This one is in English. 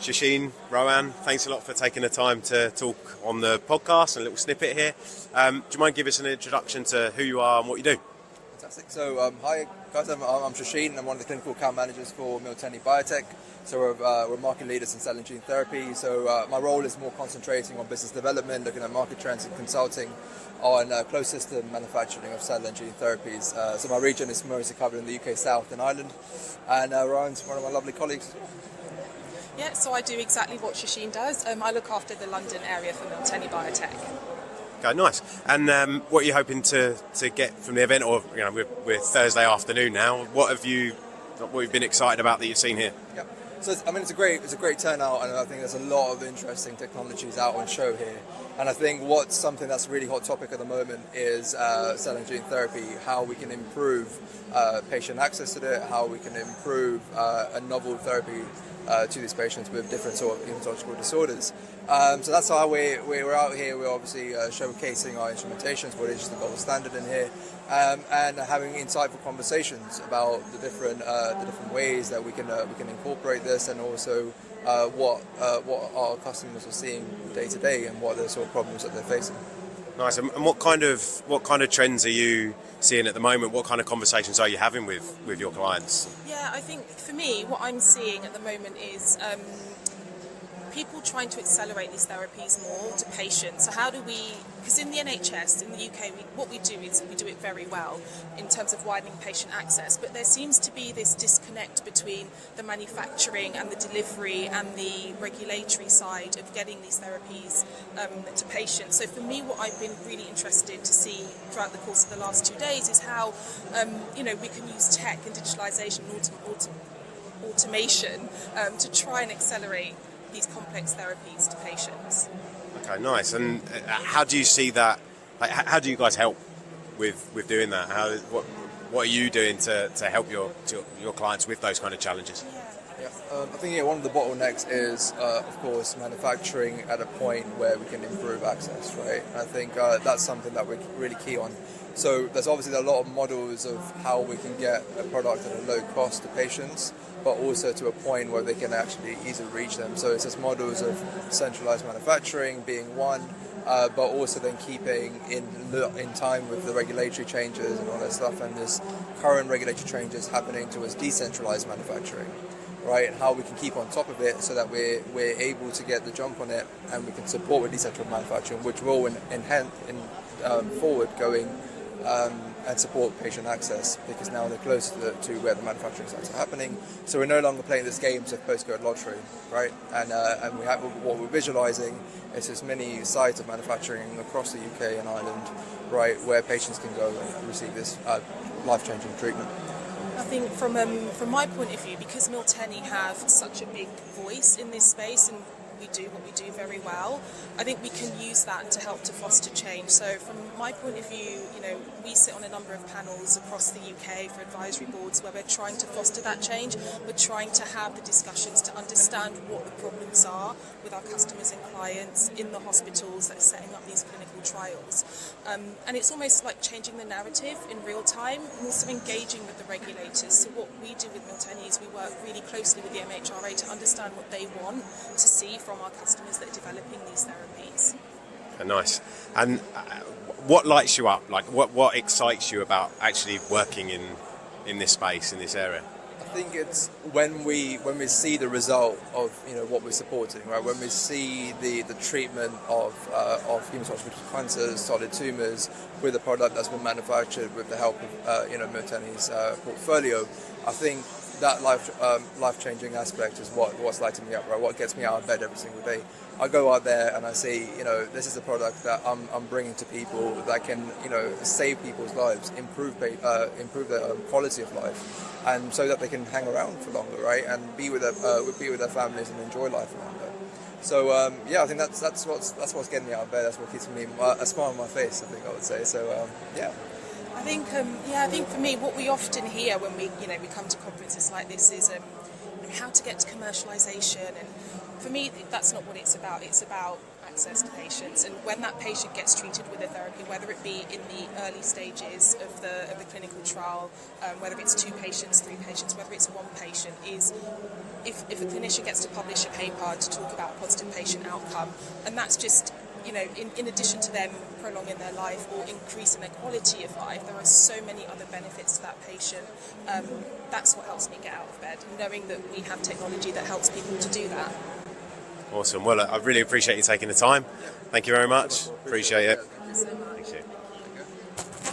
Shasheen, Roanne, thanks a lot for taking the time to talk on the podcast and a little snippet here. Do you mind giving us an introduction to who you are and what you do? Fantastic. So, hi guys, I'm Shasheen. I'm one of the clinical account managers for Miltenyi Biotec. So we're market leaders in cell and gene therapy. So my role is more concentrating on business development, looking at market trends and consulting on closed system manufacturing of cell and gene therapies. So my region is mostly covered in the UK South and Ireland. And Roanne's one of my lovely colleagues. Yeah, so I do exactly what Shasheen does. I look after the London area for Miltenyi Biotec. Okay, nice. And what are you hoping to get from the event? Or we're Thursday afternoon now. What have you been excited about that you've seen here? Yeah. So it's a great turnout, and I think there's a lot of interesting technologies out on show here. And I think what's something that's a really hot topic at the moment is cell and gene therapy, how we can improve patient access to it, how we can improve a novel therapy to these patients with different sort of hematological disorders. So that's how we're out here. We're obviously showcasing our instrumentations, what is the gold standard in here, and having insightful conversations about the different ways that we can incorporate this, and also what our customers are seeing day to day and what the sort of problems that they're facing. Nice. And what kind of trends are you seeing at the moment? What kind of conversations are you having with your clients? Yeah, I think for me, what I'm seeing at the moment is people trying to accelerate these therapies more to patients. So how do we, because in the NHS, in the UK, what we do is we do it very well in terms of widening patient access, but there seems to be this disconnect between the manufacturing and the delivery and the regulatory side of getting these therapies to patients. So for me, what I've been really interested to see throughout the course of the last 2 days is how we can use tech and digitalisation and automation to try and accelerate these complex therapies to patients. Okay, nice. And how do you see that? Like, how do you guys help with doing that? What are you doing to help your clients with those kind of challenges? Yeah, I think one of the bottlenecks is, of course, manufacturing at a point where we can improve access, right? And I think that's something that we're really key on. So there's obviously a lot of models of how we can get a product at a low cost to patients, but also to a point where they can actually easily reach them. So it's just models of centralized manufacturing being one, but also then keeping in time with the regulatory changes and all that stuff, and this current regulatory changes happening towards decentralized manufacturing, right? And how we can keep on top of it so that we're able to get the jump on it, and we can support with decentralized manufacturing, which will enhance forward going and support patient access, because now they're closer to where the manufacturing sites are happening. So we're no longer playing this game of postcode lottery, right? And we have what we're visualizing is as many sites of manufacturing across the UK and Ireland, right, where patients can go and receive this life-changing treatment. I think from my point of view, because Miltenyi have such a big voice in this space and we do what we do very well, I think we can use that to help to foster change. So from my point of view, we sit on a number of panels across the UK for advisory boards where we're trying to foster that change. We're trying to have the discussions to understand what the problems are with our customers and clients in the hospitals that are setting up these clinical trials. And it's almost like changing the narrative in real time and also engaging with the regulators. So what we do with Miltenyi is we work really closely with the MHRA to understand what they want to see from our customers that are developing these therapies. Nice. And what lights you up? Like, what excites you about actually working in this space, in this area? I think it's when we see the result of what we're supporting, right? When we see the treatment of hematological cancers, solid tumours, with a product that's been manufactured with the help of Miltenyi's portfolio. I think that life-changing aspect is what's lighting me up, right? What gets me out of bed every single day. I go out there and I see, this is a product that I'm bringing to people that can, save people's lives, improve their quality of life, and so that they can hang around for longer, right? And be with their families and enjoy life longer. So I think that's what's getting me out of bed. That's what keeps me a smile on my face, I think I would say. So yeah. I think for me, what we often hear when we come to conferences like this is how to get to commercialization. And for me, that's not what it's about. It's about access to patients, and when that patient gets treated with a therapy, whether it be in the early stages of the clinical trial, whether it's 2 patients, 3 patients, whether it's 1 patient, is if a clinician gets to publish a paper to talk about positive patient outcome, and that's just, you know, in addition to them prolonging their life or increasing their quality of life, there are so many other benefits to that patient. That's what helps me get out of bed, knowing that we have technology that helps people to do that. Awesome. Well, I really appreciate you taking the time. Thank you very much. Appreciate it. Thank you so much. Thank you.